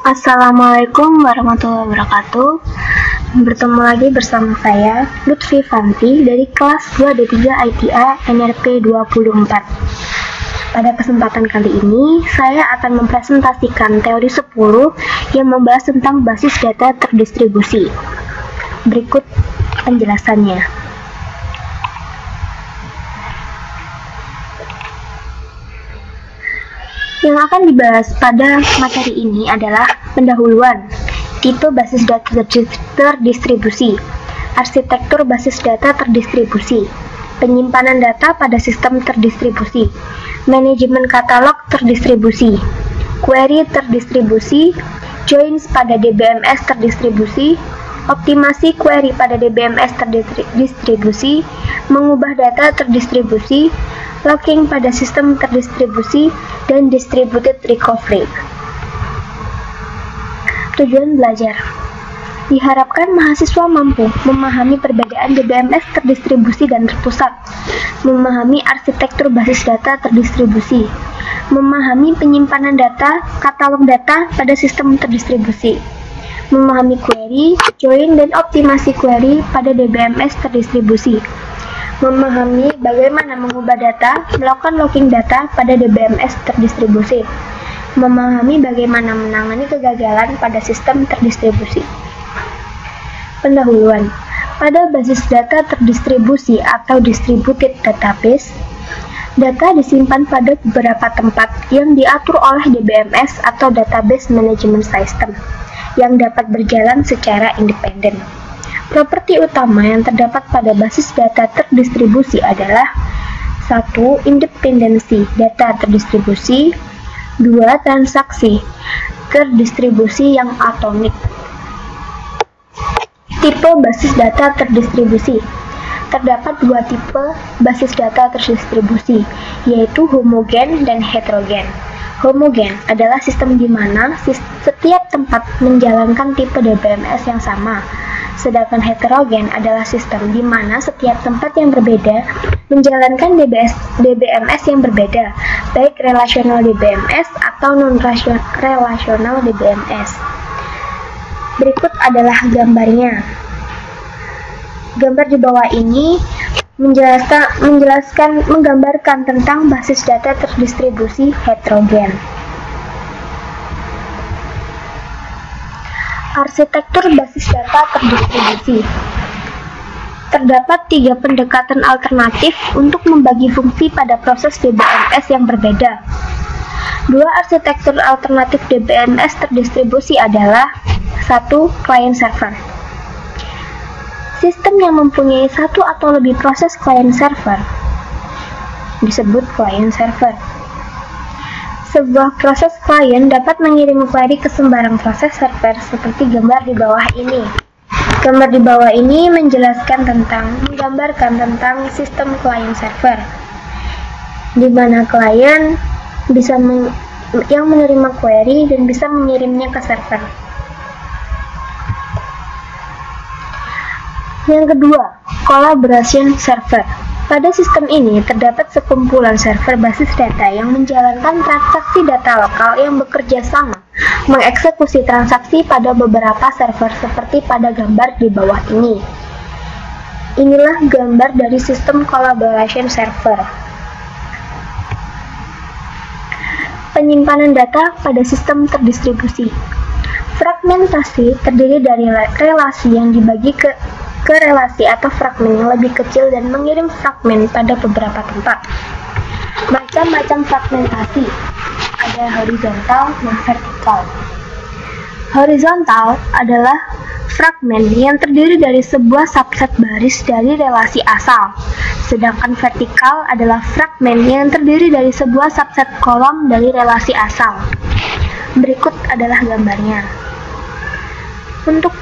Assalamualaikum warahmatullahi wabarakatuh. Bertemu lagi bersama saya Lutfi Fanti dari kelas 2D3 IPA NRP 24. Pada kesempatan kali ini, saya akan mempresentasikan teori 10 yang membahas tentang basis data terdistribusi. Berikut penjelasannya. Yang akan dibahas pada materi ini adalah pendahuluan, tipe basis data terdistribusi, arsitektur basis data terdistribusi, penyimpanan data pada sistem terdistribusi, manajemen katalog terdistribusi, query terdistribusi, joins pada DBMS terdistribusi, optimasi query pada DBMS terdistribusi, mengubah data terdistribusi, locking pada sistem terdistribusi, dan distributed recovery. Tujuan belajar. Diharapkan mahasiswa mampu memahami perbedaan DBMS terdistribusi dan terpusat, memahami arsitektur basis data terdistribusi, memahami penyimpanan data, katalog data pada sistem terdistribusi, memahami query, join, dan optimasi query pada DBMS terdistribusi, memahami bagaimana mengubah data, melakukan locking data pada DBMS terdistribusi, memahami bagaimana menangani kegagalan pada sistem terdistribusi. Pendahuluan. Pada basis data terdistribusi atau distributed database, data disimpan pada beberapa tempat yang diatur oleh DBMS atau Database Management System yang dapat berjalan secara independen. Properti utama yang terdapat pada basis data terdistribusi adalah 1. Independensi data terdistribusi, 2. Transaksi terdistribusi yang atomik. Tipe basis data terdistribusi. Terdapat dua tipe basis data terdistribusi, yaitu homogen dan heterogen. Homogen adalah sistem di mana setiap tempat menjalankan tipe DBMS yang sama. Sedangkan heterogen adalah sistem di mana setiap tempat yang berbeda menjalankan DBMS yang berbeda, baik relasional DBMS atau non-relasional DBMS. Berikut adalah gambarnya. Gambar di bawah ini menggambarkan tentang basis data terdistribusi heterogen. Arsitektur basis data terdistribusi. Terdapat 3 pendekatan alternatif untuk membagi fungsi pada proses DBMS yang berbeda. 2 arsitektur alternatif DBMS terdistribusi adalah 1. Client server. Sistem yang mempunyai satu atau lebih proses client server disebut client server. Sebuah proses klien dapat mengirim query ke sembarang proses server seperti gambar di bawah ini. Gambar di bawah ini menggambarkan tentang sistem client server, di mana klien bisa yang menerima query dan bisa mengirimnya ke server. Yang kedua, collaboration server. Pada sistem ini terdapat sekumpulan server basis data yang menjalankan transaksi data lokal yang bekerja sama mengeksekusi transaksi pada beberapa server seperti pada gambar di bawah ini. Inilah gambar dari sistem collaboration server. Penyimpanan data pada sistem terdistribusi. Fragmentasi terdiri dari relasi yang dibagi ke relasi atau fragmen yang lebih kecil dan mengirim fragmen pada beberapa tempat. Macam-macam fragmentasi, ada horizontal dan vertikal. Horizontal adalah fragmen yang terdiri dari sebuah subset baris dari relasi asal, sedangkan vertikal adalah fragmen yang terdiri dari sebuah subset kolom dari relasi asal. Berikut adalah gambarnya. Untuk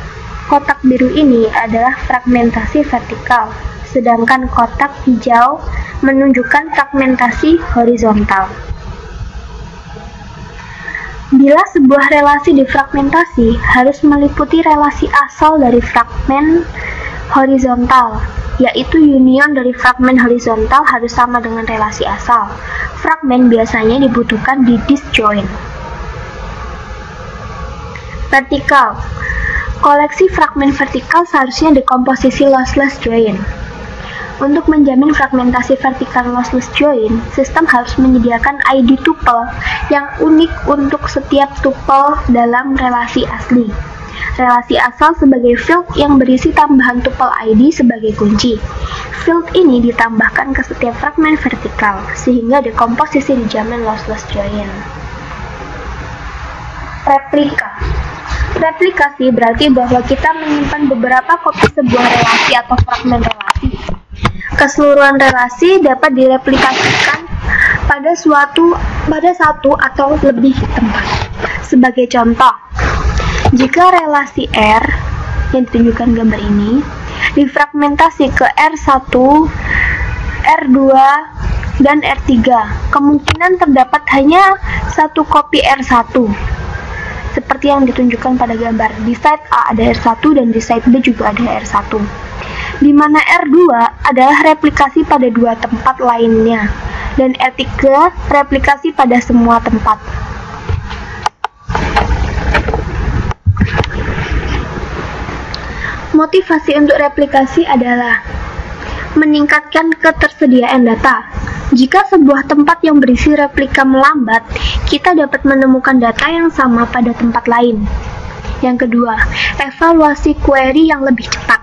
kotak biru ini adalah fragmentasi vertikal, sedangkan kotak hijau menunjukkan fragmentasi horizontal. Bila sebuah relasi difragmentasi, harus meliputi relasi asal dari fragmen horizontal, yaitu union dari fragmen horizontal harus sama dengan relasi asal. Fragmen biasanya dibutuhkan di disjoint. Vertikal. Koleksi fragmen vertikal seharusnya dekomposisi lossless join. Untuk menjamin fragmentasi vertikal lossless join, sistem harus menyediakan ID tuple yang unik untuk setiap tuple dalam relasi asli. Relasi asal sebagai field yang berisi tambahan tuple ID sebagai kunci. Field ini ditambahkan ke setiap fragmen vertikal, sehingga dekomposisi dijamin lossless join. Replika. Replikasi berarti bahwa kita menyimpan beberapa kopi sebuah relasi atau fragmen relasi. Keseluruhan relasi dapat direplikasikan pada satu atau lebih tempat. Sebagai contoh, jika relasi R yang ditunjukkan gambar ini difragmentasi ke R1, R2, dan R3, kemungkinan terdapat hanya satu kopi R1. Seperti yang ditunjukkan pada gambar. Di side A ada R1 dan di side B juga ada R1. Di mana R2 adalah replikasi pada dua tempat lainnya dan R3 replikasi pada semua tempat. Motivasi untuk replikasi adalah meningkatkan ketersediaan data. Jika sebuah tempat yang berisi replika melambat, kita dapat menemukan data yang sama pada tempat lain. Yang kedua, evaluasi query yang lebih cepat.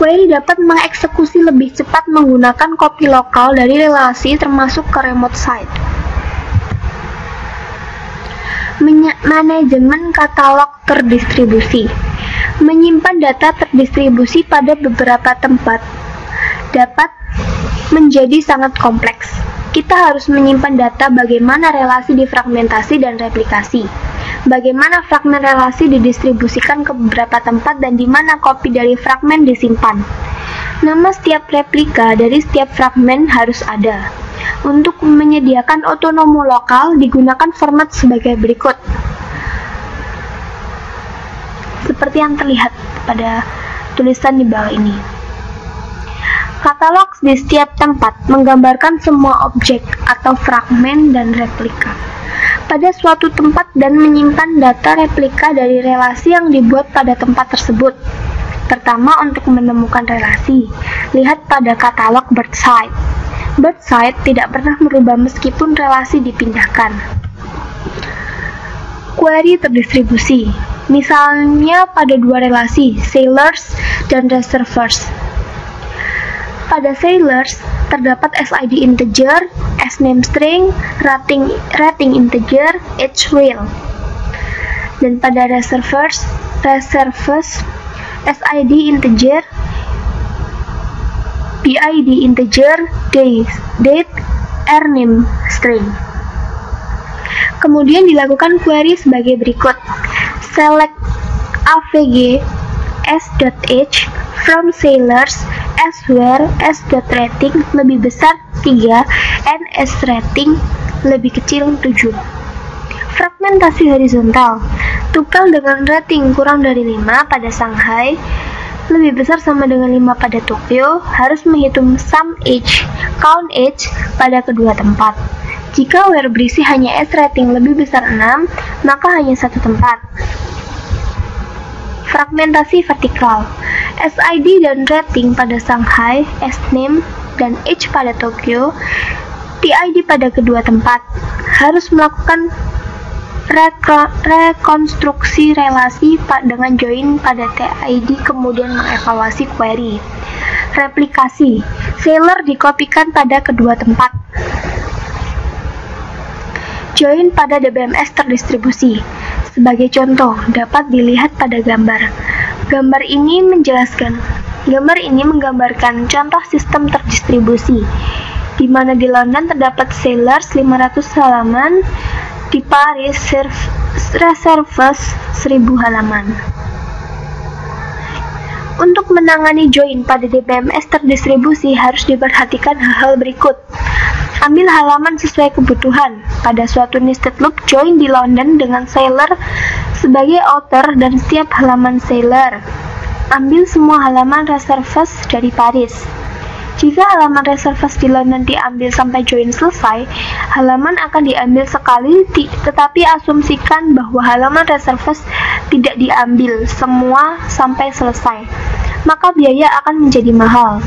Query dapat mengeksekusi lebih cepat menggunakan kopi lokal dari relasi termasuk ke remote site. Manajemen katalog terdistribusi. Menyimpan data terdistribusi pada beberapa tempat dapat menjadi sangat kompleks. Kita harus menyimpan data bagaimana relasi difragmentasi dan replikasi, bagaimana fragmen relasi didistribusikan ke beberapa tempat dan di mana kopi dari fragmen disimpan. Nama setiap replika dari setiap fragmen harus ada. Untuk menyediakan otonomo lokal digunakan format sebagai berikut. Seperti yang terlihat pada tulisan di bawah ini. Katalog di setiap tempat menggambarkan semua objek atau fragmen dan replika pada suatu tempat dan menyimpan data replika dari relasi yang dibuat pada tempat tersebut. Pertama, untuk menemukan relasi, lihat pada katalog birdside. Birdside tidak pernah merubah meskipun relasi dipindahkan. Query terdistribusi, misalnya pada dua relasi, sailors dan reservoirs. Pada sailors, terdapat SID integer, sname string, rating integer, age real. Dan pada reservoirs, SID integer, PID integer, date, name string. Kemudian dilakukan query sebagai berikut. Select avg s.h from sailors as where s.rating lebih besar 3 and s.rating lebih kecil 7. Fragmentasi horizontal. Tuple dengan rating kurang dari 5 pada Shanghai lebih besar sama dengan 5 pada Tokyo harus menghitung sum age, count age pada kedua tempat. Jika where berisi hanya s.rating lebih besar 6, maka hanya satu tempat. Fragmentasi vertikal. SID dan rating pada Shanghai, sname dan age pada Tokyo, PID pada kedua tempat. Harus melakukan rekonstruksi relasi dengan join pada TID kemudian mengevaluasi query. Replikasi. Sailor dikopikan pada kedua tempat. Join pada DBMS terdistribusi. Sebagai contoh, dapat dilihat pada gambar. Gambar ini menggambarkan contoh sistem terdistribusi, di mana di London terdapat sailors 500 halaman, di Paris reservoirs 1000 halaman. Untuk menangani join pada DBMS terdistribusi harus diperhatikan hal-hal berikut. Ambil halaman sesuai kebutuhan. Pada suatu nested loop, join di London dengan sailor sebagai author dan setiap halaman sailor. Ambil semua halaman reservoirs dari Paris. Jika halaman reservoirs di London diambil sampai join selesai, halaman akan diambil sekali, tetapi asumsikan bahwa halaman reservoirs tidak diambil semua sampai selesai, maka biaya akan menjadi mahal.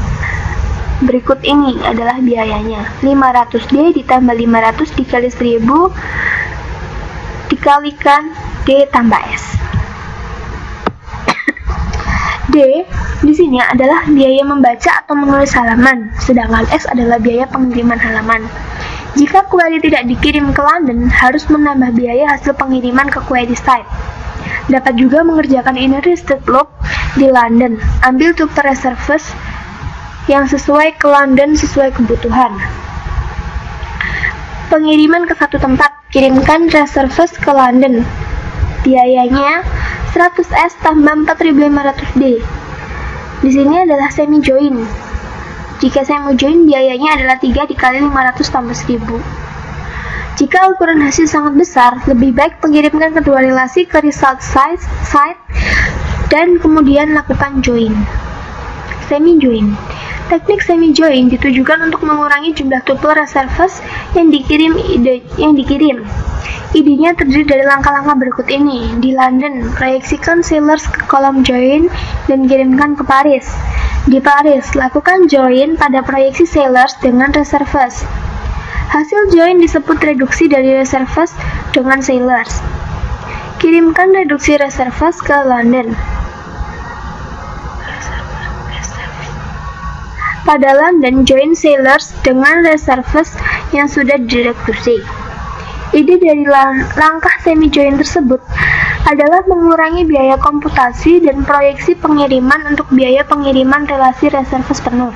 Berikut ini adalah biayanya. 500D ditambah 500 dikali 1000 dikalikan D tambah S. D di sini adalah biaya membaca atau menulis halaman, sedangkan S adalah biaya pengiriman halaman. Jika query tidak dikirim ke London, harus menambah biaya hasil pengiriman ke query site. Dapat juga mengerjakan inner state loop di London. Ambil tuple reserves yang sesuai ke London sesuai kebutuhan. Pengiriman ke satu tempat, kirimkan reserves ke London. Biayanya 100S tambah 4500D. Di sini adalah semi join. Jika semi join biayanya adalah 3 dikali 500 tambah 1000. Jika ukuran hasil sangat besar, lebih baik mengirimkan kedua relasi ke result site dan kemudian lakukan join. Semi join. Teknik semi join ditujukan untuk mengurangi jumlah tuple reserves yang dikirim. Idenya terdiri dari langkah-langkah berikut ini. Di London, proyeksikan sellers ke kolom join dan kirimkan ke Paris. Di Paris, lakukan join pada proyeksi sellers dengan reserves. Hasil join disebut reduksi dari reserves dengan sellers. Kirimkan reduksi reserves ke London. Pada London, join sellers dengan reserves yang sudah direduksi. Ide dari langkah semi join tersebut adalah mengurangi biaya komputasi dan proyeksi pengiriman untuk biaya pengiriman relasi reserves penuh.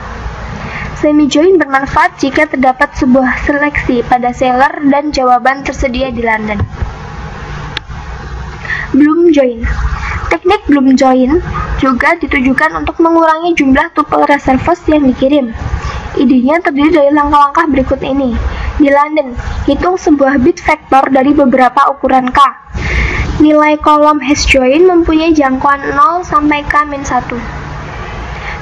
Semi join bermanfaat jika terdapat sebuah seleksi pada seller dan jawaban tersedia di London. Bloom join. Teknik bloom join juga ditujukan untuk mengurangi jumlah tuple reserves yang dikirim. Idenya terdiri dari langkah-langkah berikut ini. Di London, hitung sebuah bit vektor dari beberapa ukuran K. Nilai kolom hash join mempunyai jangkauan 0 sampai K-1.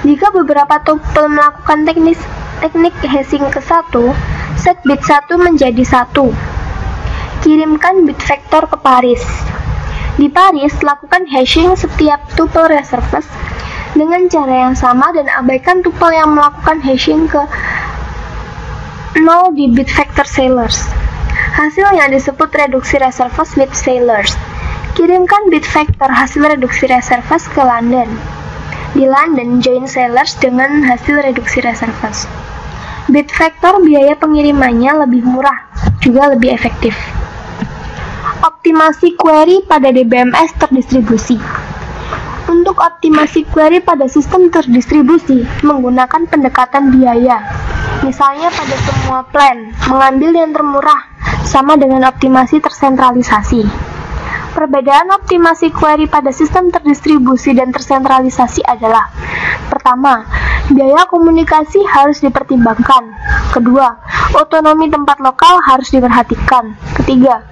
Jika beberapa tuple melakukan teknik hashing ke 1, set bit 1 menjadi 1. Kirimkan bit vektor ke Paris. Di Paris, lakukan hashing setiap tuple reserves dengan cara yang sama dan abaikan tuple yang melakukan hashing ke 0 di bit vektor sellers. Hasilnya disebut reduksi reserves with sellers. Kirimkan bit vektor hasil reduksi reserves ke London. Di London, join sellers dengan hasil reduksi reserves. Bit vektor biaya pengirimannya lebih murah, juga lebih efektif. Optimasi query pada DBMS terdistribusi. Untuk optimasi query pada sistem terdistribusi, menggunakan pendekatan biaya. Misalnya pada semua plan, mengambil yang termurah, sama dengan optimasi tersentralisasi. Perbedaan optimasi query pada sistem terdistribusi dan tersentralisasi adalah: pertama, biaya komunikasi harus dipertimbangkan. Kedua, otonomi tempat lokal harus diperhatikan. Ketiga,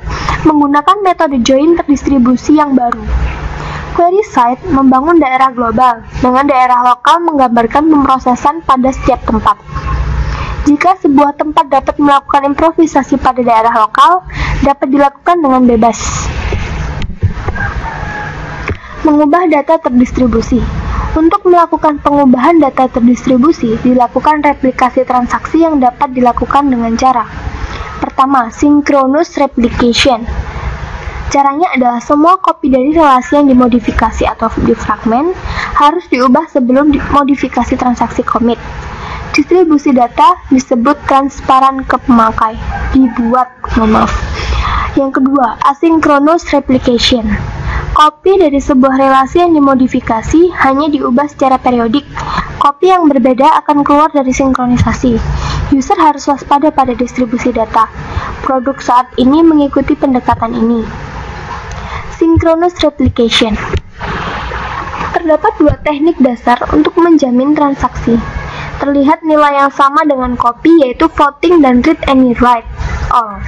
menggunakan metode join terdistribusi yang baru. Query site membangun daerah global, dengan daerah lokal menggambarkan pemrosesan pada setiap tempat. Jika sebuah tempat dapat melakukan improvisasi pada daerah lokal, dapat dilakukan dengan bebas. Mengubah data terdistribusi. Untuk melakukan pengubahan data terdistribusi, dilakukan replikasi transaksi yang dapat dilakukan dengan cara: pertama, synchronous replication. Caranya adalah semua kopi dari relasi yang dimodifikasi atau defragment harus diubah sebelum modifikasi transaksi commit. Distribusi data disebut transparan ke pemakai. Yang kedua, asynchronous replication. Kopi dari sebuah relasi yang dimodifikasi hanya diubah secara periodik. Kopi yang berbeda akan keluar dari sinkronisasi. User harus waspada pada distribusi data. Produk saat ini mengikuti pendekatan ini. Synchronous replication. Terdapat dua teknik dasar untuk menjamin transaksi. Terlihat nilai yang sama dengan kopi, yaitu floating dan read and write all.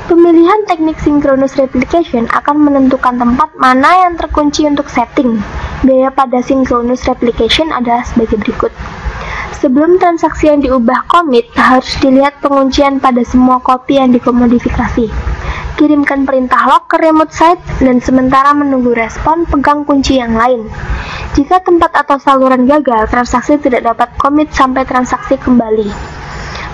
Pemilihan teknik synchronous replication akan menentukan tempat mana yang terkunci untuk setting. Biaya pada synchronous replication adalah sebagai berikut. Sebelum transaksi yang diubah commit, harus dilihat penguncian pada semua kopi yang dikomodifikasi. Kirimkan perintah lock ke remote site dan sementara menunggu respon, pegang kunci yang lain. Jika tempat atau saluran gagal, transaksi tidak dapat commit sampai transaksi kembali.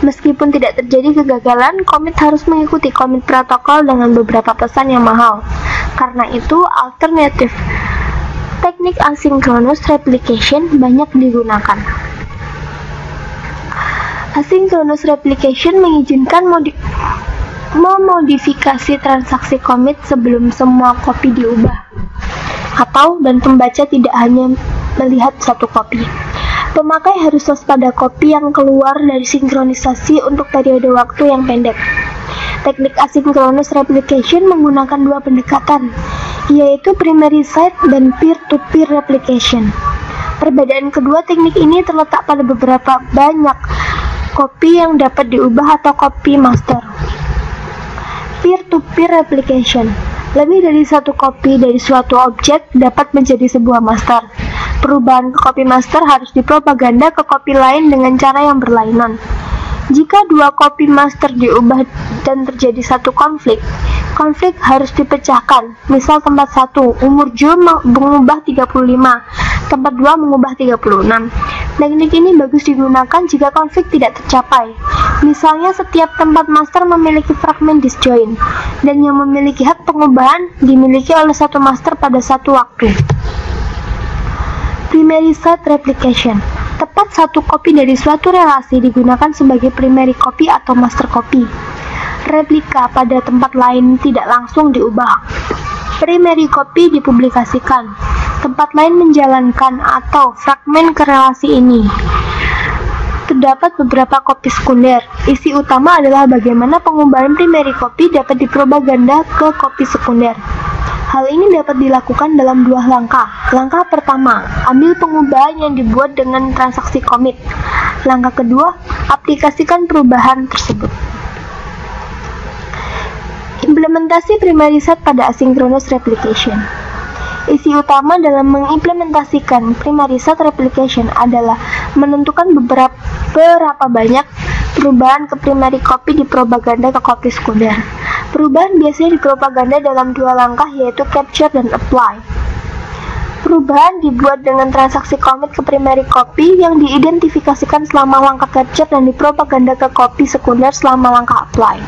Meskipun tidak terjadi kegagalan, commit harus mengikuti commit protokol dengan beberapa pesan yang mahal. Karena itu, alternatif teknik asynchronous replication banyak digunakan. Asynchronous replication mengizinkan memodifikasi transaksi commit sebelum semua kopi diubah, dan pembaca tidak hanya melihat satu kopi. Pemakai harus waspada kopi yang keluar dari sinkronisasi untuk periode waktu yang pendek. Teknik asynchronous replication menggunakan dua pendekatan, yaitu primary site dan peer-to-peer replication. Perbedaan kedua teknik ini terletak pada beberapa banyak kopi yang dapat diubah atau copy master. Peer-to-peer replication. Lebih dari satu kopi dari suatu objek dapat menjadi sebuah master. Perubahan ke copy master harus dipropaganda ke kopi lain dengan cara yang berlainan. Jika dua copy master diubah dan terjadi satu konflik harus dipecahkan. Misal tempat 1, umur Joe mengubah 35, tempat 2 mengubah 36. Teknik ini bagus digunakan jika konflik tidak tercapai. Misalnya setiap tempat master memiliki fragmen disjoint, dan yang memiliki hak pengubahan dimiliki oleh satu master pada satu waktu. Primary site replication. Tepat satu kopi dari suatu relasi digunakan sebagai primary copy atau master copy. Replika pada tempat lain tidak langsung diubah. Primary copy dipublikasikan. Tempat lain menjalankan atau fragmen ke relasi ini. Terdapat beberapa kopi sekunder. Isi utama adalah bagaimana pengubahan primary copy dapat dipropaganda ke kopi sekunder. Hal ini dapat dilakukan dalam dua langkah. Langkah pertama, ambil pengubahan yang dibuat dengan transaksi commit. Langkah kedua, aplikasikan perubahan tersebut. Implementasi primary set pada asynchronous replication. Isi utama dalam mengimplementasikan primary set replication adalah menentukan berapa banyak perubahan ke primary copy dipropaganda ke copy sekunder. Perubahan biasanya dipropaganda dalam dua langkah, yaitu capture dan apply. Perubahan dibuat dengan transaksi commit ke primary copy yang diidentifikasikan selama langkah capture dan dipropaganda ke copy sekunder selama langkah apply.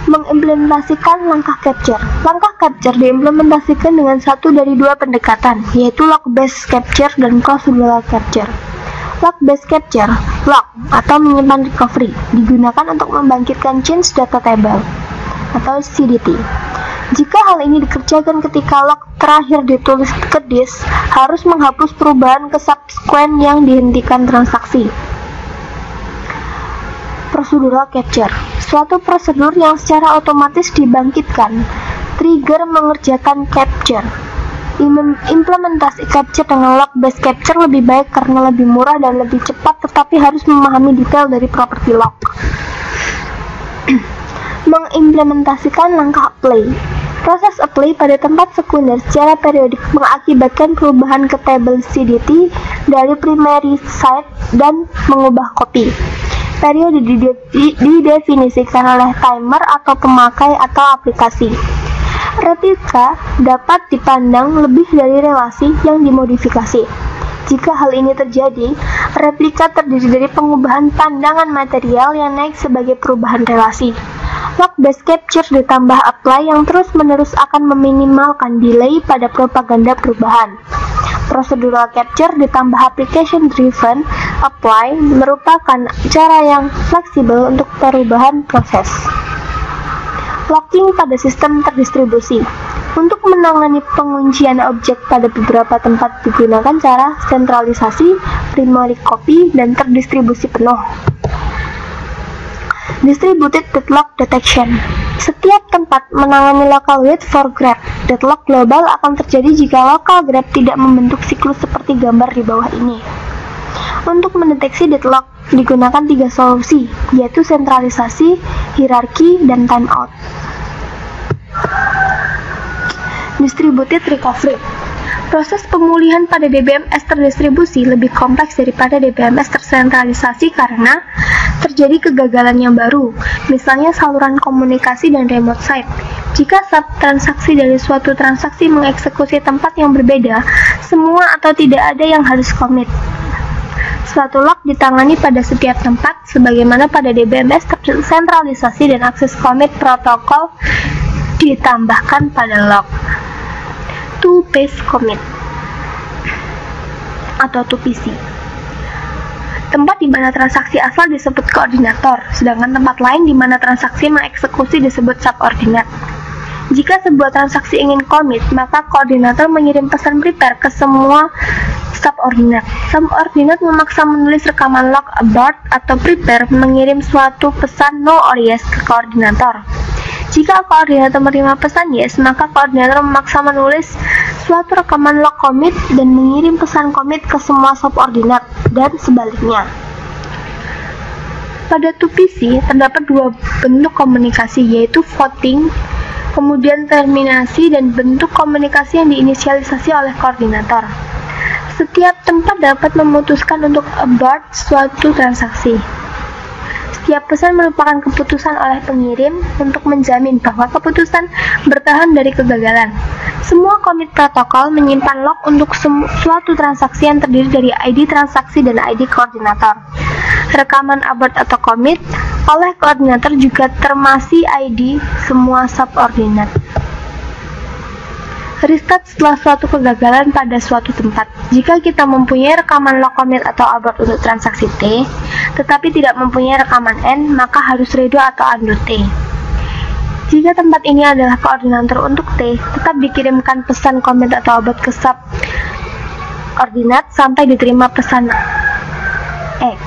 Mengimplementasikan langkah capture. Langkah capture diimplementasikan dengan satu dari dua pendekatan, yaitu lock-based capture dan procedural capture. Lock-based capture, lock atau menyimpan recovery, digunakan untuk membangkitkan change data table atau CDT. Jika hal ini dikerjakan ketika lock terakhir ditulis ke disk, harus menghapus perubahan ke subsequent yang dihentikan transaksi. Procedural capture, suatu prosedur yang secara otomatis dibangkitkan, trigger mengerjakan capture. Implementasi capture dengan lock-based capture lebih baik karena lebih murah dan lebih cepat, tetapi harus memahami detail dari properti lock. Mengimplementasikan langkah apply. Proses apply pada tempat sekunder secara periodik mengakibatkan perubahan ke table CDT dari primary site dan mengubah copy. Periode didefinisikan oleh timer atau pemakai atau aplikasi. Replika dapat dipandang lebih dari relasi yang dimodifikasi. Jika hal ini terjadi, replika terdiri dari pengubahan pandangan material yang naik sebagai perubahan relasi. Lock-based capture ditambah apply yang terus-menerus akan meminimalkan delay pada propaganda perubahan. Procedural capture ditambah application-driven apply merupakan cara yang fleksibel untuk perubahan proses. Locking pada sistem terdistribusi. Untuk menangani penguncian objek pada beberapa tempat digunakan cara sentralisasi, primary copy, dan terdistribusi penuh. Distributed deadlock detection. Setiap tempat menangani local wait for grab. Deadlock global akan terjadi jika local grab tidak membentuk siklus seperti gambar di bawah ini. Untuk mendeteksi deadlock digunakan 3 solusi, yaitu sentralisasi, hierarki, dan timeout. Distributed recovery. Proses pemulihan pada DBMS terdistribusi lebih kompleks daripada DBMS tersentralisasi karena terjadi kegagalan yang baru, misalnya saluran komunikasi dan remote site. Jika subtransaksi dari suatu transaksi mengeksekusi tempat yang berbeda, semua atau tidak ada yang harus commit. Suatu lock ditangani pada setiap tempat, sebagaimana pada DBMS tersentralisasi dan akses commit protokol ditambahkan pada lock. Two-phase commit atau 2PC. Tempat di mana transaksi asal disebut koordinator, sedangkan tempat lain di mana transaksi mengeksekusi disebut subordinat. Jika sebuah transaksi ingin commit, maka koordinator mengirim pesan prepare ke semua subordinat. Subordinat memaksa menulis rekaman log abort atau prepare mengirim suatu pesan no or yes ke koordinator. Jika koordinator menerima pesan yes, maka koordinator memaksa menulis suatu rekaman log commit dan mengirim pesan commit ke semua subordinat, dan sebaliknya. Pada 2PC, terdapat dua bentuk komunikasi, yaitu voting, kemudian terminasi, dan bentuk komunikasi yang diinisialisasi oleh koordinator. Setiap tempat dapat memutuskan untuk abort suatu transaksi. Setiap pesan merupakan keputusan oleh pengirim untuk menjamin bahwa keputusan bertahan dari kegagalan. Semua commit protokol menyimpan log untuk suatu transaksi yang terdiri dari ID transaksi dan ID koordinator. Rekaman abort atau commit oleh koordinator juga termasih ID semua subordinat. Restart setelah suatu kegagalan pada suatu tempat. Jika kita mempunyai rekaman log commit atau abort untuk transaksi T, tetapi tidak mempunyai rekaman N, maka harus redo atau undo T. Jika tempat ini adalah koordinator untuk T, tetap dikirimkan pesan commit atau abort ke subordinat sampai diterima pesan X.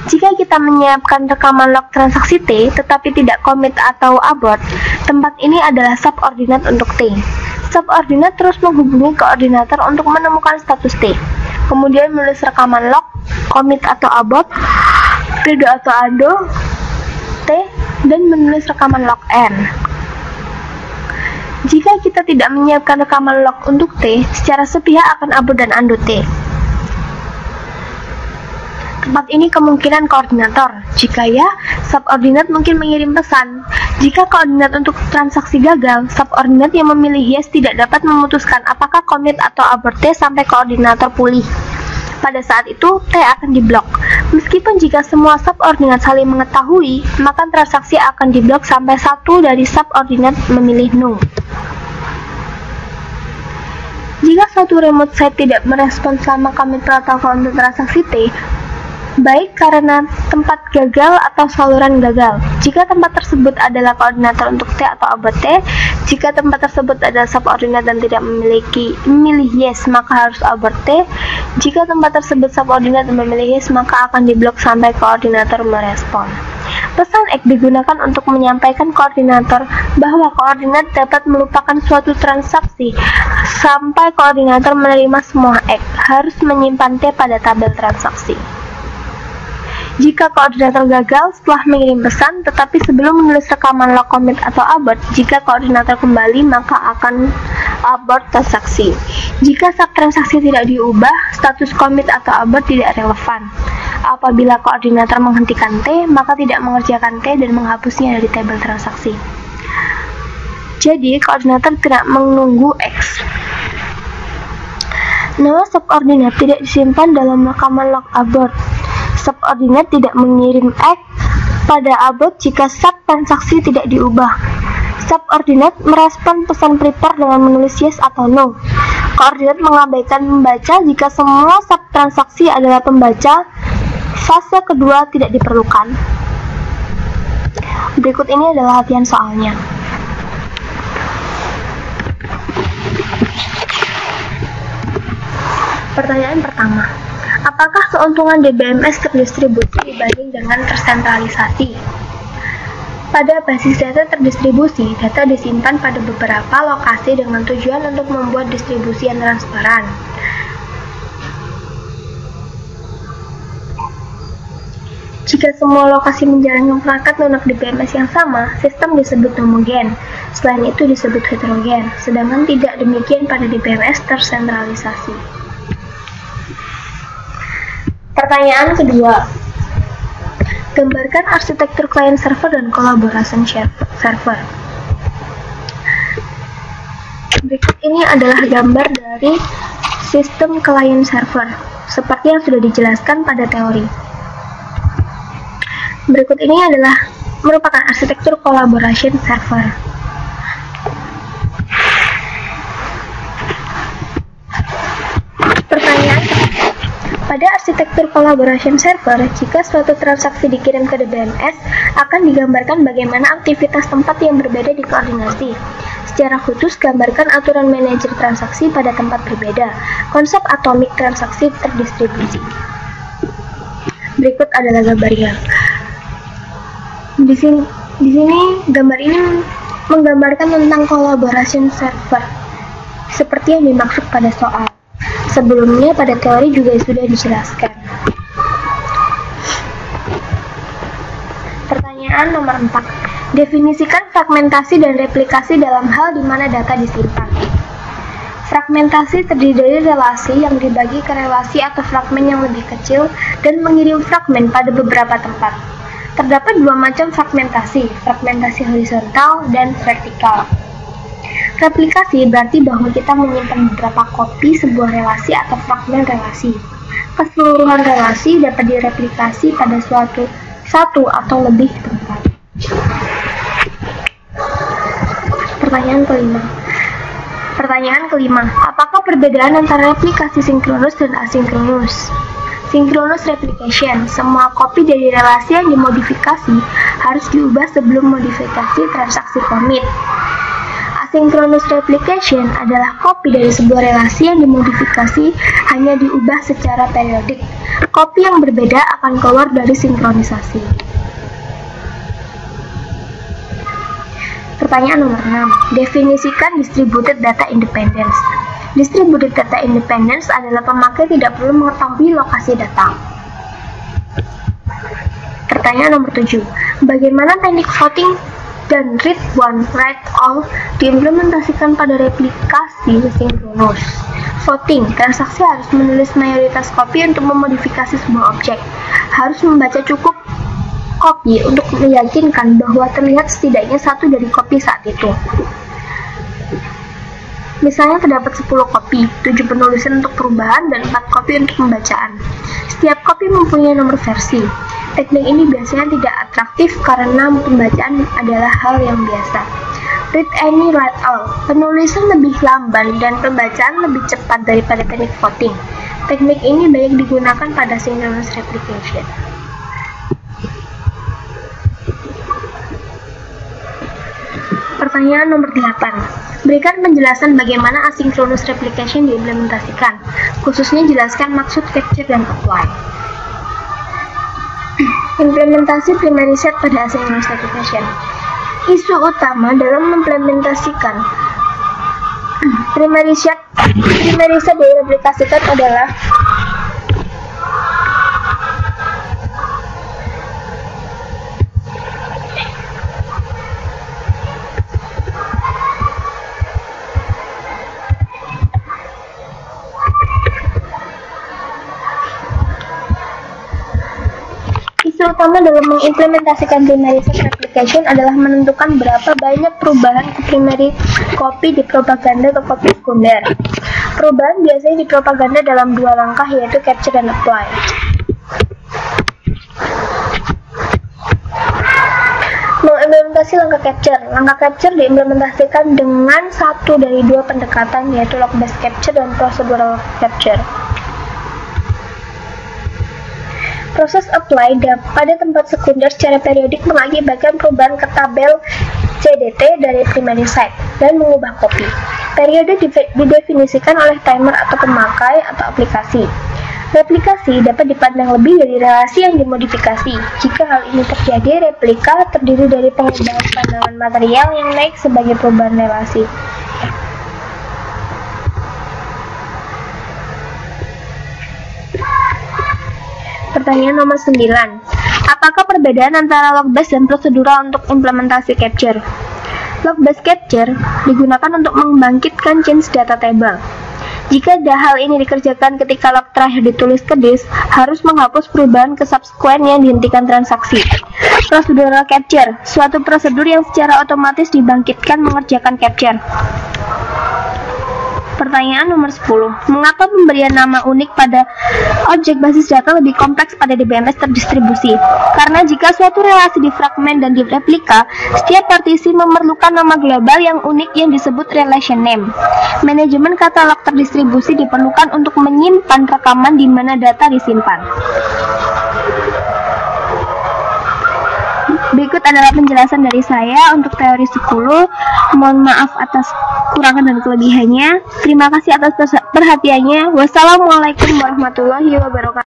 Jika kita menyiapkan rekaman log transaksi T, tetapi tidak commit atau abort, tempat ini adalah subordinat untuk T. Subordinat terus menghubungi koordinator untuk menemukan status T, kemudian menulis rekaman log, commit atau abort, redo atau undo T, dan menulis rekaman log N. Jika kita tidak menyiapkan rekaman log untuk T, secara sepihak akan abort dan undo T. Tempat ini kemungkinan koordinator. Jika ya, subordinat mungkin mengirim pesan. Jika koordinat untuk transaksi gagal, subordinat yang memilih yes tidak dapat memutuskan apakah commit atau abort T sampai koordinator pulih. Pada saat itu, T akan diblok. Meskipun jika semua subordinat saling mengetahui, maka transaksi akan diblok sampai satu dari subordinat memilih no. Jika suatu remote site tidak merespons selama commit protokol untuk transaksi T, baik karena tempat gagal atau saluran gagal. Jika tempat tersebut adalah koordinator untuk T atau abort T, jika tempat tersebut adalah subordinat dan tidak memilih yes, maka harus abort T. Jika tempat tersebut subordinat dan memilih yes, maka akan diblok sampai koordinator merespon. Pesan X digunakan untuk menyampaikan koordinator bahwa koordinat dapat melupakan suatu transaksi sampai koordinator menerima semua X, harus menyimpan T pada tabel transaksi. Jika koordinator gagal setelah mengirim pesan, tetapi sebelum menulis rekaman log commit atau abort, jika koordinator kembali maka akan abort transaksi. Jika subtransaksi tidak diubah, status commit atau abort tidak relevan. Apabila koordinator menghentikan T, maka tidak mengerjakan T dan menghapusnya dari tabel transaksi. Jadi, koordinator tidak menunggu X. Nama subordinat tidak disimpan dalam rekaman log abort. Subordinat tidak mengirim X pada abort jika subtransaksi tidak diubah. Subordinat merespon pesan prepare dengan menulis yes atau no. Koordinat mengabaikan membaca jika semua subtransaksi adalah pembaca. Fase kedua tidak diperlukan. Berikut ini adalah latihan soalnya. Pertanyaan pertama. Apakah keuntungan DBMS terdistribusi dibanding dengan tersentralisasi? Pada basis data terdistribusi, data disimpan pada beberapa lokasi dengan tujuan untuk membuat distribusi yang transparan. Jika semua lokasi menjalankan perangkat lunak DBMS yang sama, sistem disebut homogen. Selain itu disebut heterogen, sedangkan tidak demikian pada DBMS tersentralisasi. Pertanyaan kedua, Gambarkan arsitektur client server dan collaboration server. Berikut ini adalah gambar dari sistem client server, seperti yang sudah dijelaskan pada teori. Berikut ini adalah merupakan arsitektur collaboration server. Pertanyaan: pada arsitektur collaboration server, jika suatu transaksi dikirim ke DBMS, akan digambarkan bagaimana aktivitas tempat yang berbeda dikoordinasi. Secara khusus, gambarkan aturan manajer transaksi pada tempat berbeda. Konsep atomik transaksi terdistribusi. Berikut adalah gambarnya. Di sini gambar ini menggambarkan tentang collaboration server, seperti yang dimaksud pada soal. Sebelumnya pada teori juga sudah dijelaskan. Pertanyaan nomor 4. Definisikan fragmentasi dan replikasi dalam hal di mana data disimpan. Fragmentasi terdiri dari relasi yang dibagi ke relasi atau fragmen yang lebih kecil dan mengirim fragmen pada beberapa tempat. Terdapat dua macam fragmentasi horizontal dan vertikal. Replikasi berarti bahwa kita menyimpan beberapa kopi sebuah relasi atau fragmen relasi. Keseluruhan relasi dapat direplikasi pada satu atau lebih tempat. Pertanyaan kelima, apakah perbedaan antara replikasi sinkronus dan asinkronus? Synchronous replication, semua kopi dari relasi yang dimodifikasi harus diubah sebelum modifikasi transaksi commit. Asynchronous replication adalah kopi dari sebuah relasi yang dimodifikasi hanya diubah secara periodik. Kopi yang berbeda akan keluar dari sinkronisasi. Pertanyaan nomor 6. Definisikan distributed data independence. Distributed data independence adalah pemakai tidak perlu mengetahui lokasi data. Pertanyaan nomor 7. Bagaimana teknik voting dan read one, write all diimplementasikan pada replikasi sinkronus? Voting, transaksi harus menulis mayoritas kopi untuk memodifikasi sebuah objek. Harus membaca cukup kopi untuk meyakinkan bahwa terlihat setidaknya satu dari kopi saat itu. Misalnya terdapat 10 kopi, 7 penulisan untuk perubahan dan 4 kopi untuk pembacaan. Setiap kopi mempunyai nomor versi. Teknik ini biasanya tidak atraktif karena pembacaan adalah hal yang biasa. Read any, write all. Penulisan lebih lamban dan pembacaan lebih cepat daripada teknik voting. Teknik ini banyak digunakan pada synchronous replication. Pertanyaan nomor 8. Berikan penjelasan bagaimana asynchronous replication diimplementasikan, khususnya jelaskan maksud capture dan apply. Implementasi primary set pada asynchronous replication. Isu utama dalam mengimplementasikan primary set direplikasikan adalah primary set replication adalah menentukan berapa banyak perubahan ke primary copy dipropaganda ke copy sekunder. Perubahan biasanya dipropaganda dalam dua langkah, yaitu capture dan apply. Mengimplementasi langkah capture. Langkah capture diimplementasikan dengan satu dari dua pendekatan, yaitu log-based capture dan procedural capture. Proses apply pada tempat sekunder secara periodik mengakibatkan perubahan ke tabel CDT dari primary site dan mengubah kopi. Periode didefinisikan oleh timer atau pemakai atau aplikasi. Replikasi dapat dipandang lebih dari relasi yang dimodifikasi. Jika hal ini terjadi, replika terdiri dari pengubahan pandangan material yang naik sebagai perubahan relasi. Pertanyaan nomor 9. Apakah perbedaan antara log-based dan prosedural untuk implementasi capture? Log-based capture digunakan untuk membangkitkan change data table. Jika hal ini dikerjakan ketika log terakhir ditulis ke disk, harus menghapus perubahan ke subsequent yang dihentikan transaksi. Procedural capture, suatu prosedur yang secara otomatis dibangkitkan mengerjakan capture. Pertanyaan nomor 10. Mengapa pemberian nama unik pada objek basis data lebih kompleks pada DBMS terdistribusi? Karena jika suatu relasi difragmen dan direplika, setiap partisi memerlukan nama global yang unik yang disebut relation name. Manajemen katalog terdistribusi diperlukan untuk menyimpan rekaman di mana data disimpan. Berikut adalah penjelasan dari saya untuk teori 10. Mohon maaf atas kurangan dan kelebihannya. Terima kasih atas perhatiannya. Wassalamualaikum warahmatullahi wabarakatuh.